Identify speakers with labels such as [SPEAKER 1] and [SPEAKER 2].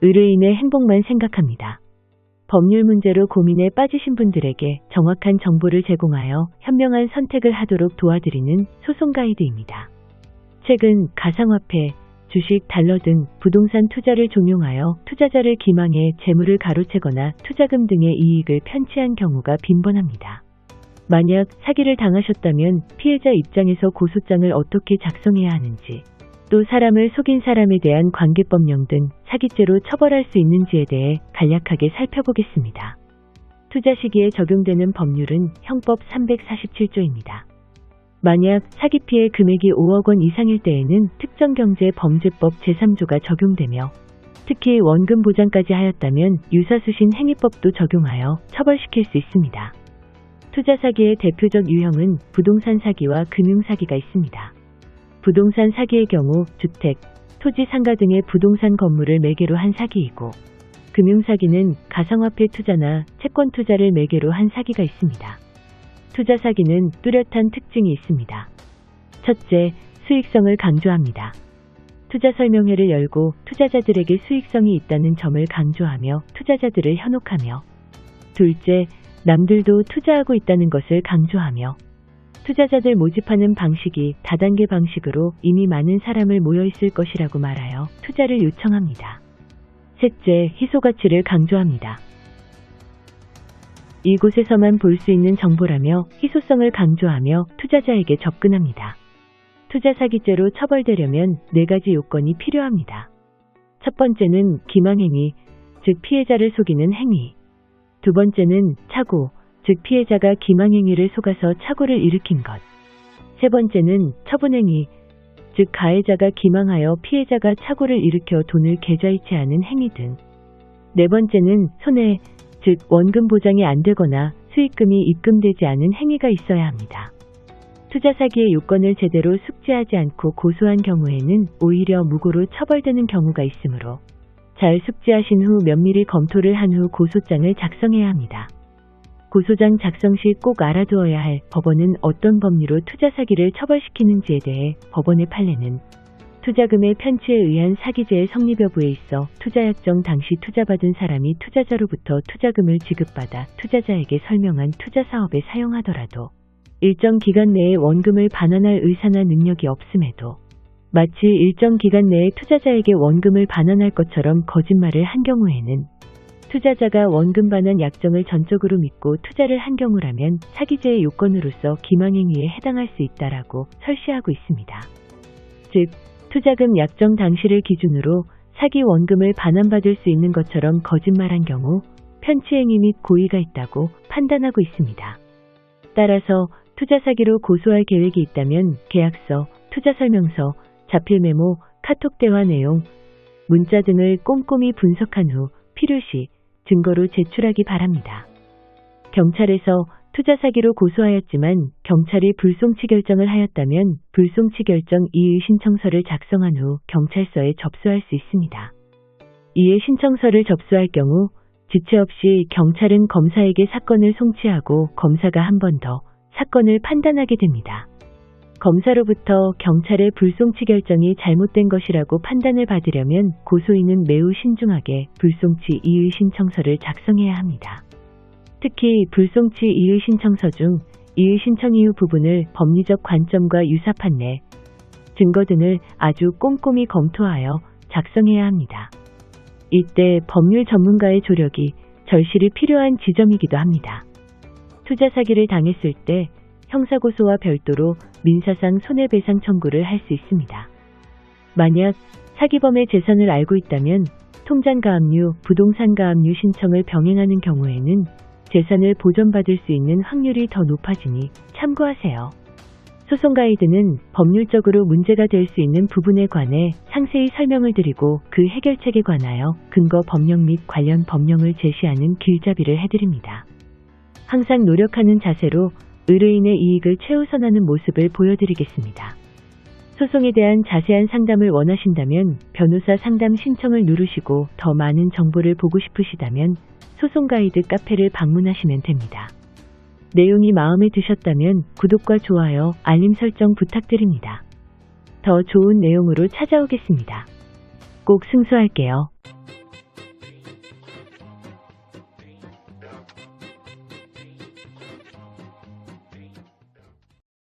[SPEAKER 1] 의뢰인의 행복만 생각합니다. 법률 문제로 고민에 빠지신 분들에게 정확한 정보를 제공하여 현명한 선택을 하도록 도와드리는 소송 가이드입니다. 최근 가상화폐, 주식, 달러 등 부동산 투자를 종용하여 투자자를 기망해 재물을 가로채거나 투자금 등의 이익을 편취한 경우가 빈번합니다. 만약 사기를 당하셨다면 피해자 입장에서 고소장을 어떻게 작성해야 하는지, 또 사람을 속인 사람에 대한 관계법령 등 사기죄로 처벌할 수 있는지에 대해 간략하게 살펴보겠습니다. 투자 시기에 적용되는 법률은 형법 347조입니다. 만약 사기 피해 금액이 5억 원 이상일 때에는 특정경제범죄법 제3조가 적용되며, 특히 원금 보장까지 하였다면 유사수신 행위법도 적용하여 처벌시킬 수 있습니다. 투자 사기의 대표적 유형은 부동산 사기와 금융 사기가 있습니다. 부동산 사기의 경우 주택, 토지 상가 등의 부동산 건물을 매개로 한 사기이고, 금융 사기는 가상화폐 투자나 채권 투자를 매개로 한 사기가 있습니다. 투자 사기는 뚜렷한 특징이 있습니다. 첫째, 수익성을 강조합니다. 투자 설명회를 열고 투자자들에게 수익성이 있다는 점을 강조하며 투자자들을 현혹하며, 둘째, 남들도 투자하고 있다는 것을 강조하며, 투자자들 모집하는 방식이 다단계 방식으로 이미 많은 사람을 모여있을 것이라고 말하여 투자를 요청합니다. 셋째, 희소가치를 강조합니다. 이곳에서만 볼 수 있는 정보라며 희소성을 강조하며 투자자에게 접근합니다. 투자 사기죄로 처벌되려면 4가지 요건이 필요합니다. 첫 번째는 기망행위, 즉 피해자를 속이는 행위. 두 번째는 착오, 즉 피해자가 기망행위를 속아서 착오를 일으킨 것. 세 번째는 처분행위, 즉 가해자가 기망하여 피해자가 착오를 일으켜 돈을 계좌이체하는 행위 등. 네 번째는 손해, 즉 원금 보장이 안 되거나 수익금이 입금되지 않은 행위가 있어야 합니다. 투자 사기의 요건을 제대로 숙지하지 않고 고소한 경우에는 오히려 무고로 처벌되는 경우가 있으므로 잘 숙지하신 후 면밀히 검토를 한 후 고소장을 작성해야 합니다. 고소장 작성 시 꼭 알아두어야 할 법원은 어떤 법리로 투자 사기를 처벌시키는지에 대해 법원의 판례는 투자금의 편취에 의한 사기죄의 성립 여부에 있어 투자약정 당시 투자받은 사람이 투자자로부터 투자금을 지급받아 투자자에게 설명한 투자사업에 사용하더라도 일정 기간 내에 원금을 반환할 의사나 능력이 없음에도 마치 일정 기간 내에 투자자에게 원금을 반환할 것처럼 거짓말을 한 경우에는 투자자가 원금 반환 약정을 전적으로 믿고 투자를 한 경우라면 사기죄의 요건으로서 기망행위에 해당할 수 있다라고 설시하고 있습니다. 즉, 투자금 약정 당시를 기준으로 사기 원금을 반환받을 수 있는 것처럼 거짓말한 경우 편취행위 및 고의가 있다고 판단하고 있습니다. 따라서 투자 사기로 고소할 계획이 있다면 계약서, 투자설명서, 자필 메모, 카톡 대화 내용, 문자 등을 꼼꼼히 분석한 후 필요시 증거로 제출하기 바랍니다. 경찰에서 투자 사기로 고소하였지만 경찰이 불송치 결정을 하였다면 불송치 결정 이의 신청서를 작성한 후 경찰서에 접수할 수 있습니다. 이의 신청서를 접수할 경우 지체 없이 경찰은 검사에게 사건을 송치하고 검사가 한 번 더 사건을 판단하게 됩니다. 검사로부터 경찰의 불송치 결정이 잘못된 것이라고 판단을 받으려면 고소인은 매우 신중하게 불송치 이의 신청서를 작성해야 합니다. 특히 불송치 이의 신청서 중 이의 신청 이유 부분을 법리적 관점과 유사 판례, 증거 등을 아주 꼼꼼히 검토하여 작성해야 합니다. 이때 법률 전문가의 조력이 절실히 필요한 지점이기도 합니다. 투자 사기를 당했을 때 형사고소와 별도로 민사상 손해배상 청구를 할 수 있습니다. 만약 사기범의 재산을 알고 있다면 통장가압류, 부동산가압류 신청을 병행하는 경우에는 재산을 보전받을 수 있는 확률이 더 높아지니 참고하세요. 소송 가이드는 법률적으로 문제가 될 수 있는 부분에 관해 상세히 설명을 드리고 그 해결책에 관하여 근거 법령 및 관련 법령을 제시하는 길잡이를 해드립니다. 항상 노력하는 자세로 의뢰인의 이익을 최우선하는 모습을 보여드리겠습니다. 소송에 대한 자세한 상담을 원하신다면 변호사 상담 신청을 누르시고 더 많은 정보를 보고 싶으시다면 소송 가이드 카페를 방문하시면 됩니다. 내용이 마음에 드셨다면 구독과 좋아요, 알림 설정 부탁드립니다. 더 좋은 내용으로 찾아오겠습니다. 꼭 승소할게요.